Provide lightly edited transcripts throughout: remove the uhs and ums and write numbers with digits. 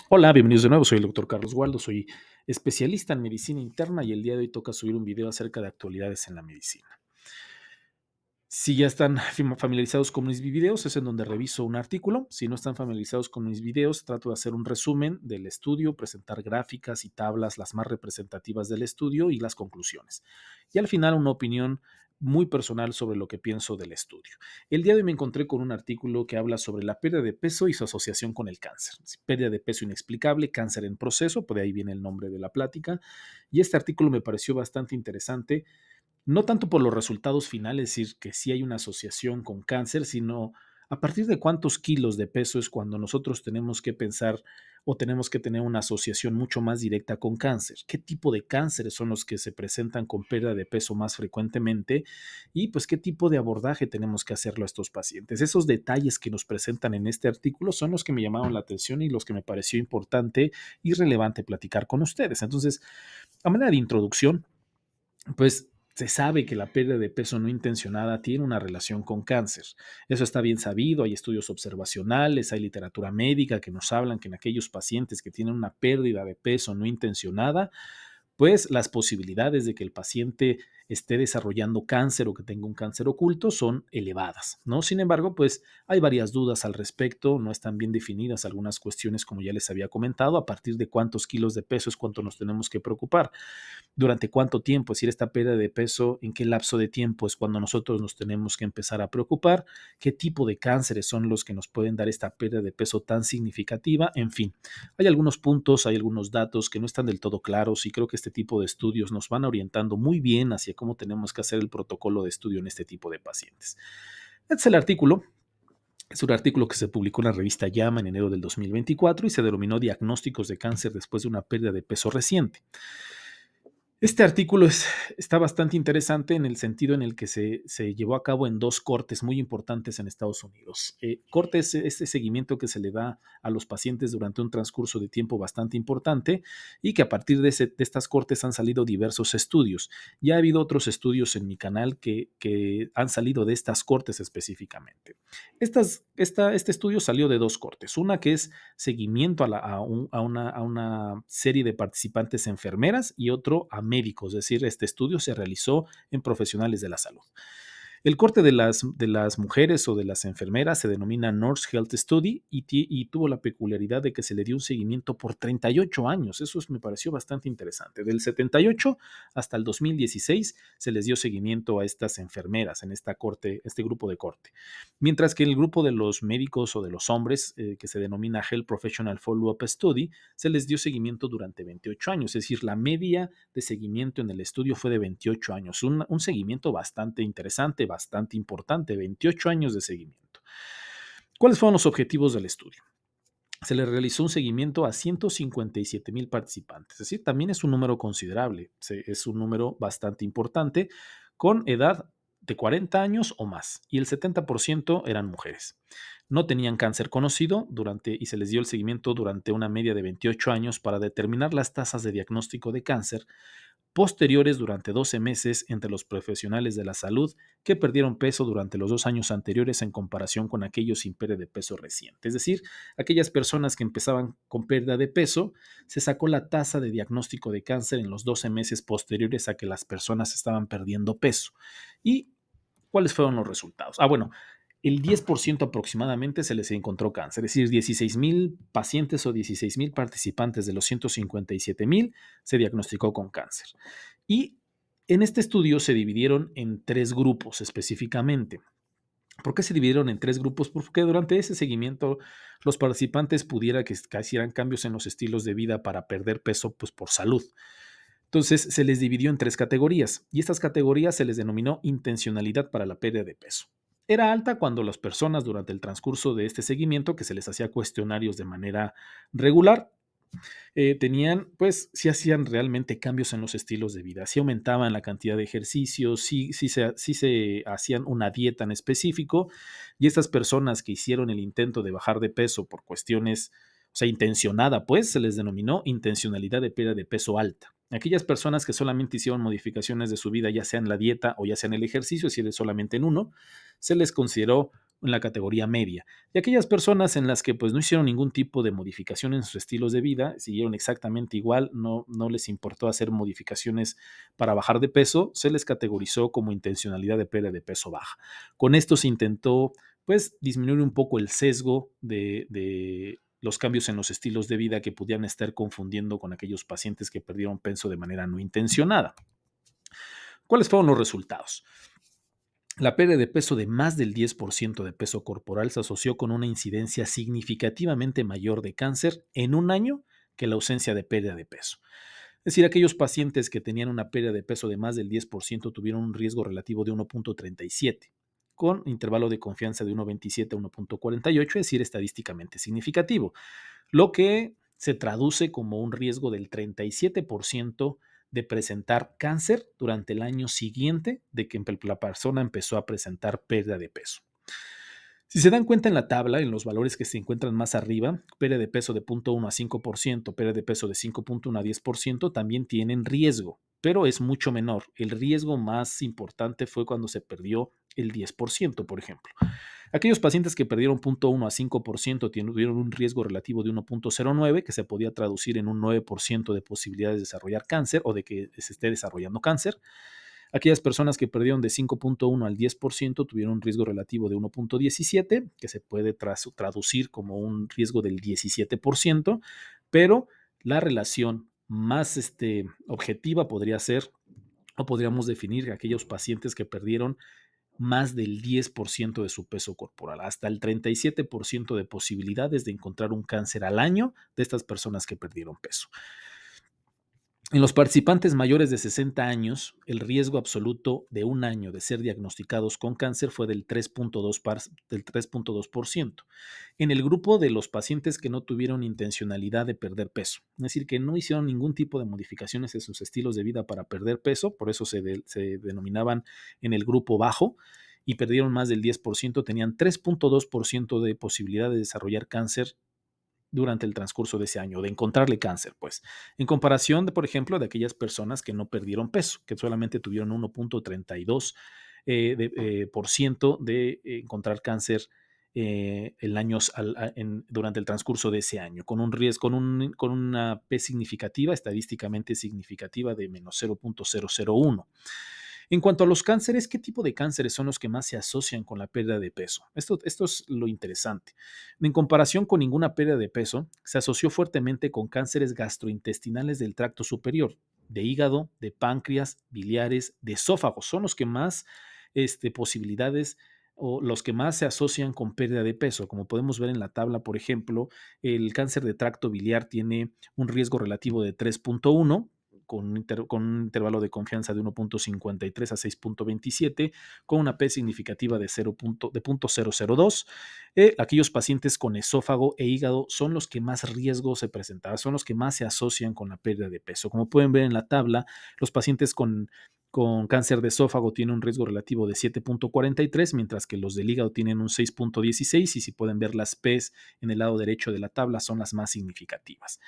Hola, bienvenidos de nuevo. Soy el doctor Carlos Waldo, soy especialista en medicina interna y el día de hoy toca subir un video acerca de actualidades en la medicina. Si ya están familiarizados con mis videos, es en donde reviso un artículo. Si no están familiarizados con mis videos, trato de hacer un resumen del estudio, presentar gráficas y tablas las más representativas del estudio y las conclusiones. Y al final una opinión muy personal sobre lo que pienso del estudio. El día de hoy me encontré con un artículo que habla sobre la pérdida de peso y su asociación con el cáncer. Pérdida de peso inexplicable, cáncer en proceso, por ahí viene el nombre de la plática. Y este artículo me pareció bastante interesante, no tanto por los resultados finales, es decir, que sí hay una asociación con cáncer, sino a partir de cuántos kilos de peso es cuando nosotros tenemos que pensar o tenemos que tener una asociación mucho más directa con cáncer. ¿Qué tipo de cánceres son los que se presentan con pérdida de peso más frecuentemente? Y pues qué tipo de abordaje tenemos que hacerlo a estos pacientes. Esos detalles que nos presentan en este artículo son los que me llamaron la atención y los que me pareció importante y relevante platicar con ustedes. Entonces, a manera de introducción, pues se sabe que la pérdida de peso no intencionada tiene una relación con cáncer. Eso está bien sabido, hay estudios observacionales, hay literatura médica que nos hablan que en aquellos pacientes que tienen una pérdida de peso no intencionada, pues las posibilidades de que el paciente esté desarrollando cáncer o que tenga un cáncer oculto son elevadas, ¿no? Sin embargo, pues hay varias dudas al respecto, no están bien definidas algunas cuestiones, como ya les había comentado, a partir de cuántos kilos de peso es cuánto nos tenemos que preocupar, durante cuánto tiempo, es decir, esta pérdida de peso, en qué lapso de tiempo es cuando nosotros nos tenemos que empezar a preocupar, qué tipo de cánceres son los que nos pueden dar esta pérdida de peso tan significativa, en fin, hay algunos puntos, hay algunos datos que no están del todo claros y creo que este tipo de estudios nos van orientando muy bien hacia cómo tenemos que hacer el protocolo de estudio en este tipo de pacientes. Este es el artículo. Es un artículo que se publicó en la revista JAMA en enero del 2024 y se denominó Diagnósticos de cáncer después de una pérdida de peso reciente. Este artículo está bastante interesante en el sentido en el que se llevó a cabo en dos cortes muy importantes en Estados Unidos. Corte es este seguimiento que se le da a los pacientes durante un transcurso de tiempo bastante importante y que a partir de estas cortes han salido diversos estudios. Ya ha habido otros estudios en mi canal que han salido de estas cortes específicamente. Este estudio salió de dos cortes. Una que es seguimiento a una serie de participantes enfermeras y otro a médicos, es decir, este estudio se realizó en profesionales de la salud. El corte de las mujeres o de las enfermeras se denomina Nurse Health Study y tuvo la peculiaridad de que se le dio un seguimiento por 38 años. Eso me pareció bastante interesante. Del 78 hasta el 2016 se les dio seguimiento a estas enfermeras en este grupo de corte. Mientras que el grupo de los médicos o de los hombres, que se denomina Health Professional Follow-up Study, se les dio seguimiento durante 28 años. Es decir, la media de seguimiento en el estudio fue de 28 años. Un seguimiento bastante interesante, bastante importante, 28 años de seguimiento. ¿Cuáles fueron los objetivos del estudio? Se le realizó un seguimiento a 157,000 participantes, es decir, también es un número considerable, es un número bastante importante, con edad de 40 años o más, y el 70% eran mujeres. No tenían cáncer conocido y se les dio el seguimiento durante una media de 28 años para determinar las tasas de diagnóstico de cáncer posteriores durante 12 meses entre los profesionales de la salud que perdieron peso durante los 2 años anteriores en comparación con aquellos sin pérdida de peso reciente. Es decir, aquellas personas que empezaban con pérdida de peso, se sacó la tasa de diagnóstico de cáncer en los 12 meses posteriores a que las personas estaban perdiendo peso. ¿Y cuáles fueron los resultados? Bueno, el 10% aproximadamente se les encontró cáncer, es decir, 16,000 pacientes o 16,000 participantes de los 157,000 se diagnosticó con cáncer. Y en este estudio se dividieron en tres grupos específicamente. ¿Por qué se dividieron en tres grupos? Porque durante ese seguimiento los participantes pudiera que hicieran cambios en los estilos de vida para perder peso, pues por salud. Entonces se les dividió en tres categorías y estas categorías se les denominó intencionalidad para la pérdida de peso. Era alta cuando las personas durante el transcurso de este seguimiento, que se les hacía cuestionarios de manera regular, tenían, pues, sí hacían realmente cambios en los estilos de vida, sí aumentaban la cantidad de ejercicios, sí se hacían una dieta en específico, y estas personas que hicieron el intento de bajar de peso por cuestiones, o sea, intencionada, pues, se les denominó intencionalidad de pérdida de peso alta. Aquellas personas que solamente hicieron modificaciones de su vida, ya sea en la dieta o ya sea en el ejercicio, si eres solamente en uno, se les consideró en la categoría media. Y aquellas personas en las que pues no hicieron ningún tipo de modificación en sus estilos de vida, siguieron exactamente igual, no les importó hacer modificaciones para bajar de peso, se les categorizó como intencionalidad de pérdida de peso baja. Con esto se intentó pues disminuir un poco el sesgo de los cambios en los estilos de vida que pudieran estar confundiendo con aquellos pacientes que perdieron peso de manera no intencionada. ¿Cuáles fueron los resultados? La pérdida de peso de más del 10% de peso corporal se asoció con una incidencia significativamente mayor de cáncer en un año que la ausencia de pérdida de peso. Es decir, aquellos pacientes que tenían una pérdida de peso de más del 10% tuvieron un riesgo relativo de 1.37, con intervalo de confianza de 1.27 a 1.48, es decir, estadísticamente significativo, lo que se traduce como un riesgo del 37% de presentar cáncer durante el año siguiente de que la persona empezó a presentar pérdida de peso. Si se dan cuenta en la tabla, en los valores que se encuentran más arriba, pérdida de peso de 0.1 a 5%, pérdida de peso de 5.1 a 10%, también tienen riesgo, pero es mucho menor. El riesgo más importante fue cuando se perdió el 10%, por ejemplo. Aquellos pacientes que perdieron 0.1 a 5% tuvieron un riesgo relativo de 1.09, que se podía traducir en un 9% de posibilidades de desarrollar cáncer o de que se esté desarrollando cáncer. Aquellas personas que perdieron de 5.1 al 10% tuvieron un riesgo relativo de 1.17, que se puede traducir como un riesgo del 17%, pero la relación más objetiva podría ser, o podríamos definir, aquellos pacientes que perdieron más del 10% de su peso corporal, hasta el 37% de posibilidades de encontrar un cáncer al año de estas personas que perdieron peso. En los participantes mayores de 60 años, el riesgo absoluto de un año de ser diagnosticados con cáncer fue del 3.2%. En el grupo de los pacientes que no tuvieron intencionalidad de perder peso, es decir, que no hicieron ningún tipo de modificaciones en sus estilos de vida para perder peso, por eso se denominaban en el grupo bajo, y perdieron más del 10%, tenían 3.2% de posibilidad de desarrollar cáncer durante el transcurso de ese año, de encontrarle cáncer, pues, en comparación, por ejemplo, de aquellas personas que no perdieron peso, que solamente tuvieron 1.32 por ciento de encontrar cáncer durante el transcurso de ese año, con un riesgo, con una P significativa, estadísticamente significativa de menos 0.001. En cuanto a los cánceres, ¿qué tipo de cánceres son los que más se asocian con la pérdida de peso? Esto es lo interesante. En comparación con ninguna pérdida de peso, se asoció fuertemente con cánceres gastrointestinales del tracto superior, de hígado, de páncreas, biliares, de esófago. Son los que más posibilidades o los que más se asocian con pérdida de peso. Como podemos ver en la tabla, por ejemplo, el cáncer de tracto biliar tiene un riesgo relativo de 3.1, con un intervalo de confianza de 1.53 a 6.27, con una P significativa de 0.002. Aquellos pacientes con esófago e hígado son los que más riesgo se presentan, son los que más se asocian con la pérdida de peso. Como pueden ver en la tabla, los pacientes con cáncer de esófago tienen un riesgo relativo de 7.43, mientras que los del hígado tienen un 6.16, y si pueden ver las P's en el lado derecho de la tabla son las más significativas.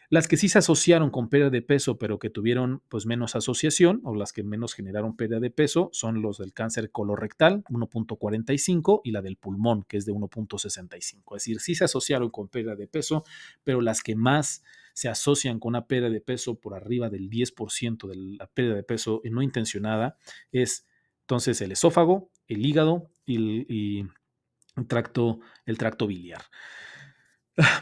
Las que sí se asociaron con pérdida de peso, pero que tuvieron pues menos asociación, o las que menos generaron pérdida de peso, son los del cáncer colorectal, 1.45, y la del pulmón, que es de 1.65. Es decir, sí se asociaron con pérdida de peso, pero las que más se asocian con una pérdida de peso por arriba del 10% de la pérdida de peso no intencionada es entonces el esófago, el hígado y el tracto biliar.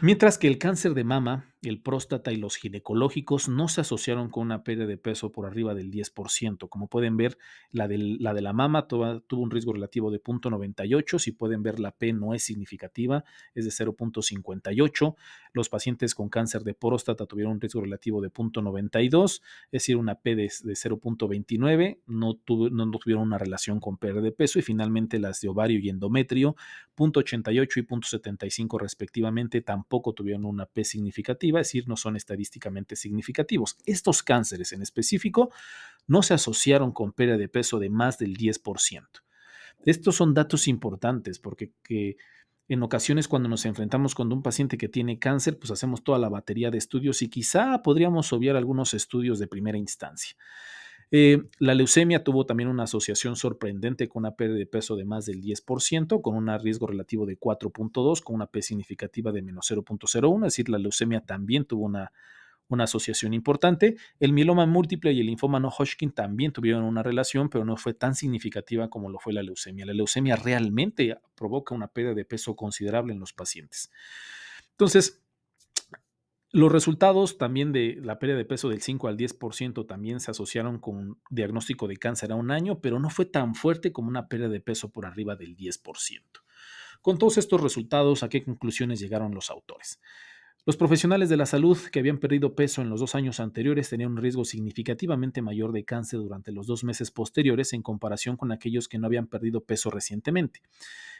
Mientras que el cáncer de mama, el próstata y los ginecológicos no se asociaron con una pérdida de peso por arriba del 10%. Como pueden ver, la de la mama tuvo un riesgo relativo de 0.98. Si pueden ver, la P no es significativa, es de 0.58. Los pacientes con cáncer de próstata tuvieron un riesgo relativo de 0.92, es decir, una P de 0.29. No tuvieron una relación con pérdida de peso. Y finalmente las de ovario y endometrio, 0.88 y 0.75 respectivamente, tampoco tuvieron una P significativa, es decir, no son estadísticamente significativos. Estos cánceres en específico no se asociaron con pérdida de peso de más del 10%. Estos son datos importantes porque en ocasiones cuando nos enfrentamos con un paciente que tiene cáncer, pues hacemos toda la batería de estudios y quizá podríamos obviar algunos estudios de primera instancia. La leucemia tuvo también una asociación sorprendente con una pérdida de peso de más del 10%, con un riesgo relativo de 4.2, con una P significativa de menos 0.01, es decir, la leucemia también tuvo una asociación importante. El mieloma múltiple y el linfoma no Hodgkin también tuvieron una relación, pero no fue tan significativa como lo fue la leucemia. La leucemia realmente provoca una pérdida de peso considerable en los pacientes. Entonces, los resultados también de la pérdida de peso del 5 al 10% también se asociaron con diagnóstico de cáncer a un año, pero no fue tan fuerte como una pérdida de peso por arriba del 10%. Con todos estos resultados, ¿a qué conclusiones llegaron los autores? Los profesionales de la salud que habían perdido peso en los 2 años anteriores tenían un riesgo significativamente mayor de cáncer durante los 2 meses posteriores en comparación con aquellos que no habían perdido peso recientemente.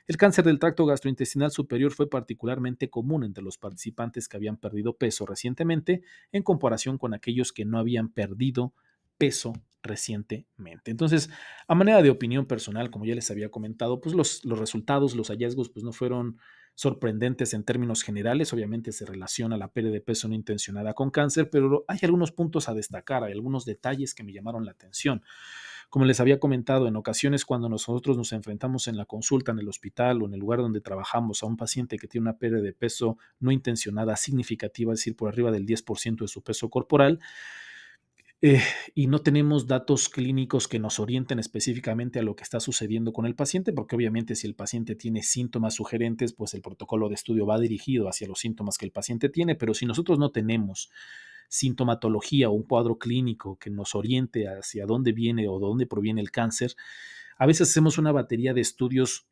El cáncer del tracto gastrointestinal superior fue particularmente común entre los participantes que habían perdido peso recientemente en comparación con aquellos que no habían perdido peso recientemente. Entonces, a manera de opinión personal, como ya les había comentado, pues los resultados, los hallazgos, pues no fueron sorprendentes en términos generales. Obviamente se relaciona la pérdida de peso no intencionada con cáncer, pero hay algunos puntos a destacar, hay algunos detalles que me llamaron la atención. Como les había comentado, en ocasiones cuando nosotros nos enfrentamos en la consulta, en el hospital o en el lugar donde trabajamos a un paciente que tiene una pérdida de peso no intencionada significativa, es decir, por arriba del 10% de su peso corporal, eh, y no tenemos datos clínicos que nos orienten específicamente a lo que está sucediendo con el paciente, porque obviamente si el paciente tiene síntomas sugerentes, pues el protocolo de estudio va dirigido hacia los síntomas que el paciente tiene, pero si nosotros no tenemos sintomatología o un cuadro clínico que nos oriente hacia dónde viene o dónde proviene el cáncer, a veces hacemos una batería de estudios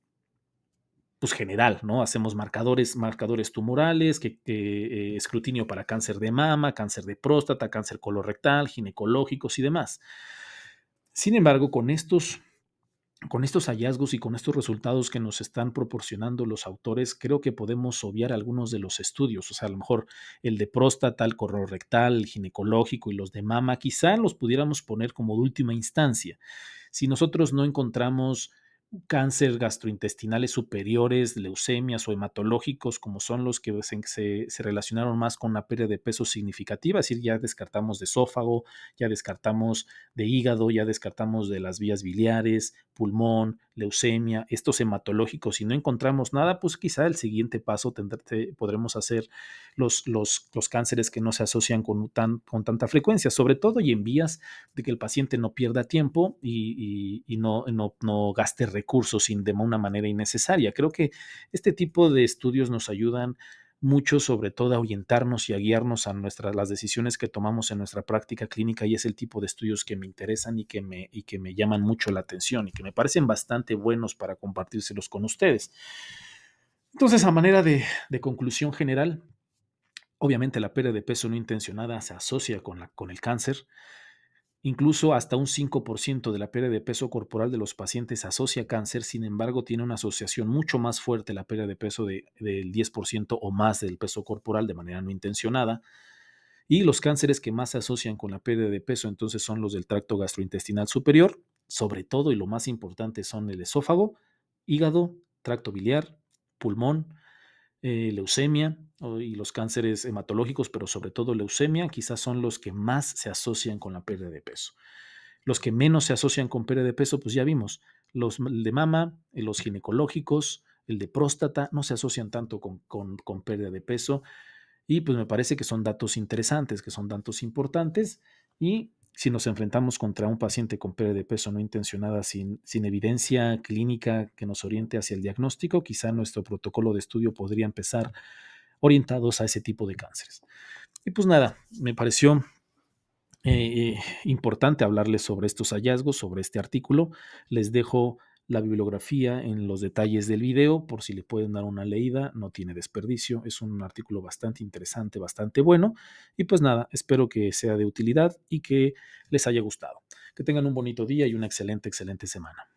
pues general, ¿no? Hacemos marcadores tumorales, escrutinio para cáncer de mama, cáncer de próstata, cáncer colorectal, ginecológicos y demás. Sin embargo, con estos hallazgos y con estos resultados que nos están proporcionando los autores, creo que podemos obviar algunos de los estudios. O sea, a lo mejor el de próstata, el colorectal, el ginecológico y los de mama, quizá los pudiéramos poner como de última instancia. Si nosotros no encontramos cáncer gastrointestinales superiores, leucemias o hematológicos, como son los que se relacionaron más con una pérdida de peso significativa, es decir, ya descartamos de esófago, ya descartamos de hígado, ya descartamos de las vías biliares, pulmón, leucemia, estos hematológicos. Si no encontramos nada, pues quizá el siguiente paso podremos hacer los cánceres que no se asocian con tanta frecuencia, sobre todo y en vías de que el paciente no pierda tiempo y no gaste recursos de una manera innecesaria. Creo que este tipo de estudios nos ayudan mucho, sobre todo a orientarnos y a guiarnos a las decisiones que tomamos en nuestra práctica clínica, y es el tipo de estudios que me interesan y que me llaman mucho la atención y que me parecen bastante buenos para compartírselos con ustedes. Entonces, a manera de conclusión general, obviamente la pérdida de peso no intencionada se asocia con el cáncer. Incluso hasta un 5% de la pérdida de peso corporal de los pacientes asocia a cáncer. Sin embargo, tiene una asociación mucho más fuerte la pérdida de peso del 10% o más del peso corporal de manera no intencionada. Y los cánceres que más se asocian con la pérdida de peso entonces son los del tracto gastrointestinal superior, sobre todo, y lo más importante, son el esófago, hígado, tracto biliar, pulmón, leucemia y los cánceres hematológicos, pero sobre todo leucemia, quizás son los que más se asocian con la pérdida de peso. Los que menos se asocian con pérdida de peso, pues ya vimos, el de mama, los ginecológicos, el de próstata, no se asocian tanto con pérdida de peso. Y pues me parece que son datos interesantes, que son datos importantes. Y si nos enfrentamos contra un paciente con pérdida de peso no intencionada, sin evidencia clínica que nos oriente hacia el diagnóstico, quizá nuestro protocolo de estudio podría empezar orientados a ese tipo de cánceres. Y pues nada, me pareció importante hablarles sobre estos hallazgos, sobre este artículo. Les dejo la bibliografía en los detalles del video por si le pueden dar una leída, no tiene desperdicio, es un artículo bastante interesante, bastante bueno. Y pues nada, espero que sea de utilidad y que les haya gustado. Que tengan un bonito día y una excelente, excelente semana.